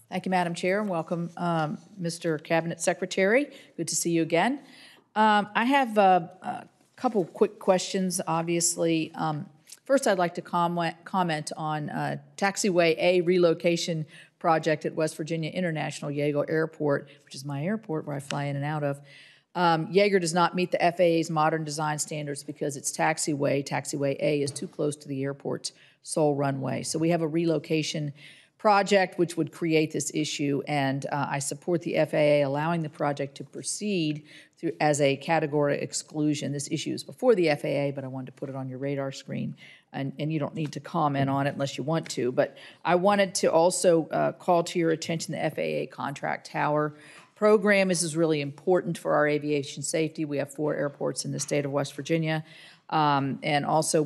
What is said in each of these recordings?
Thank you, Madam Chair, and welcome, Mr. Cabinet Secretary. Good to see you again. I have a couple quick questions, obviously. First, I'd like to comment on Taxiway A relocation project at West Virginia International Yeager Airport, which is my airport where I fly in and out of. Yeager does not meet the FAA's modern design standards because its taxiway, Taxiway A, is too close to the airport's sole runway. So we have a relocation project which would create this issue, and I support the FAA allowing the project to proceed through as a category exclusion. This issue is before the FAA, but I wanted to put it on your radar screen, and you don't need to comment on it unless you want to. But I wanted to also call to your attention the FAA contract tower program. This is really important for our aviation safety. We have 4 airports in the state of West Virginia. And also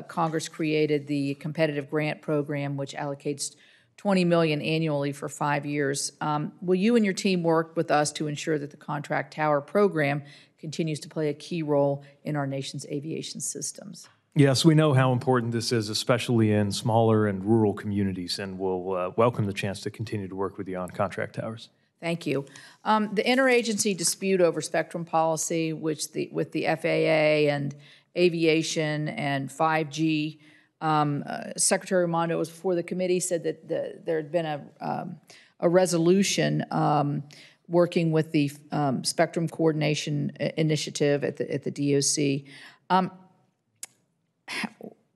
Congress created the competitive grant program, which allocates $20 million annually for 5 years. Will you and your team work with us to ensure that the contract tower program continues to play a key role in our nation's aviation systems? Yes, we know how important this is, especially in smaller and rural communities, and we'll welcome the chance to continue to work with you on contract towers. Thank you. The interagency dispute over spectrum policy, with the FAA and aviation and 5G, Secretary Raimondo was before the committee, said that there had been a resolution working with the Spectrum Coordination Initiative at the DOC.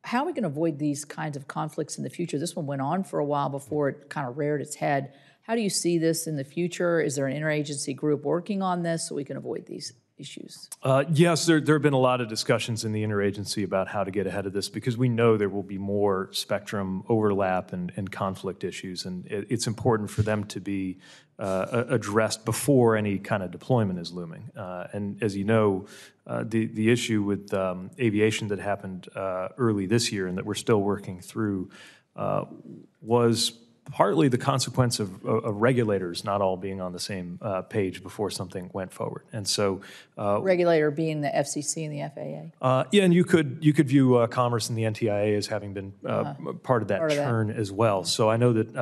How are we going to avoid these kinds of conflicts in the future? This one went on for a while before it kind of reared its head. How do you see this in the future? Is there an interagency group working on this so we can avoid these issues? Yes, there have been a lot of discussions in the interagency about how to get ahead of this because we know there will be more spectrum overlap and conflict issues, and it's important for them to be addressed before any kind of deployment is looming. And as you know, the issue with aviation that happened early this year and that we're still working through was partly the consequence of regulators not all being on the same page before something went forward, and so regulator being the FCC and the FAA. Yeah, and you could view Commerce and the NTIA as having been part of that churn as well. So I know that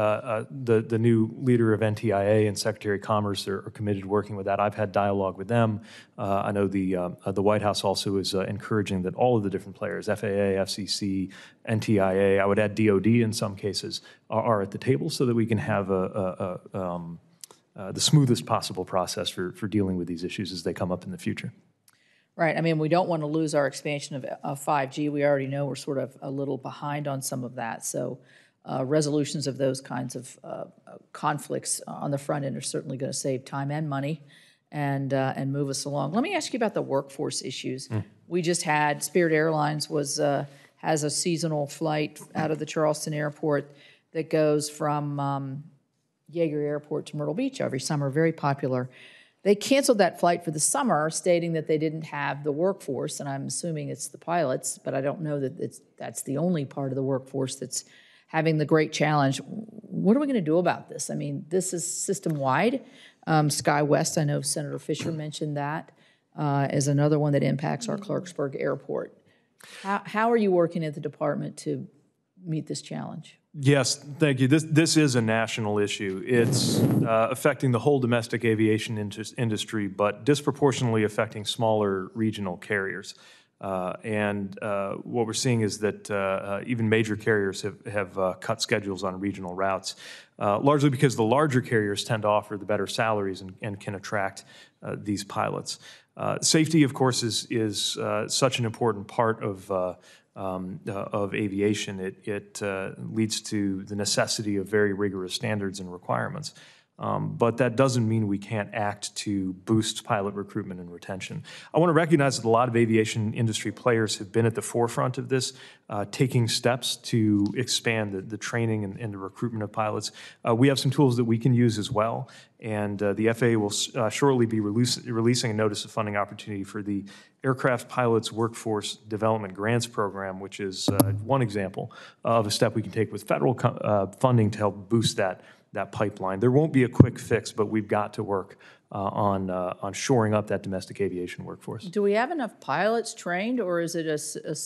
the new leader of NTIA and Secretary of Commerce are committed to working with that. I've had dialogue with them. I know the White House also is encouraging that all of the different players, FAA, FCC, NTIA, I would add DOD in some cases, are at the table so that we can have the smoothest possible process for dealing with these issues as they come up in the future. Right. I mean, we don't want to lose our expansion of 5G. We already know we're sort of a little behind on some of that. So resolutions of those kinds of conflicts on the front end are certainly going to save time and money and move us along. Let me ask you about the workforce issues. We just had Spirit Airlines has a seasonal flight out of the Charleston airport that goes from Yeager Airport to Myrtle Beach every summer, very popular. They canceled that flight for the summer, stating that they didn't have the workforce, and I'm assuming it's the pilots, but I don't know that that's the only part of the workforce that's having the great challenge. What are we going to do about this? I mean, this is system-wide. SkyWest, I know Senator Fisher mentioned that, is another one that impacts our Clarksburg Airport. How are you working at the department to meet this challenge? Yes, thank you. This is a national issue. It's affecting the whole domestic aviation industry, but disproportionately affecting smaller regional carriers. And what we're seeing is that even major carriers have cut schedules on regional routes, largely because the larger carriers tend to offer the better salaries and can attract these pilots. Safety, of course, is such an important part of aviation. It leads to the necessity of very rigorous standards and requirements. But that doesn't mean we can't act to boost pilot recruitment and retention. I want to recognize that a lot of aviation industry players have been at the forefront of this, taking steps to expand the training and the recruitment of pilots. We have some tools that we can use as well, and the FAA will shortly be releasing a notice of funding opportunity for the Aircraft Pilots Workforce Development Grants Program, which is one example of a step we can take with federal funding to help boost that pipeline. There won't be a quick fix, but we've got to work on shoring up that domestic aviation workforce. Do we have enough pilots trained, or is it a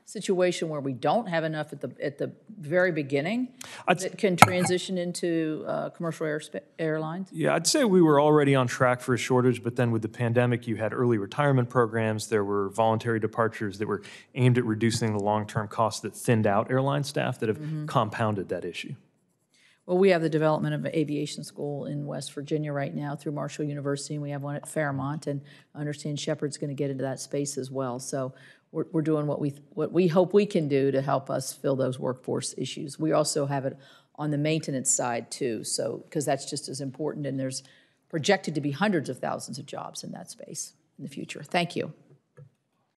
situation where we don't have enough at the very beginning that can transition into commercial airlines? Yeah, I'd say we were already on track for a shortage, but then with the pandemic, you had early retirement programs. There were voluntary departures that were aimed at reducing the long-term costs that thinned out airline staff that have compounded that issue. Well, we have the development of an aviation school in West Virginia right now through Marshall University, and we have one at Fairmont, and I understand Shepherd's going to get into that space as well. So we're doing what we hope we can do to help us fill those workforce issues. We also have it on the maintenance side too, so because that's just as important, and there's projected to be hundreds of thousands of jobs in that space in the future. Thank you.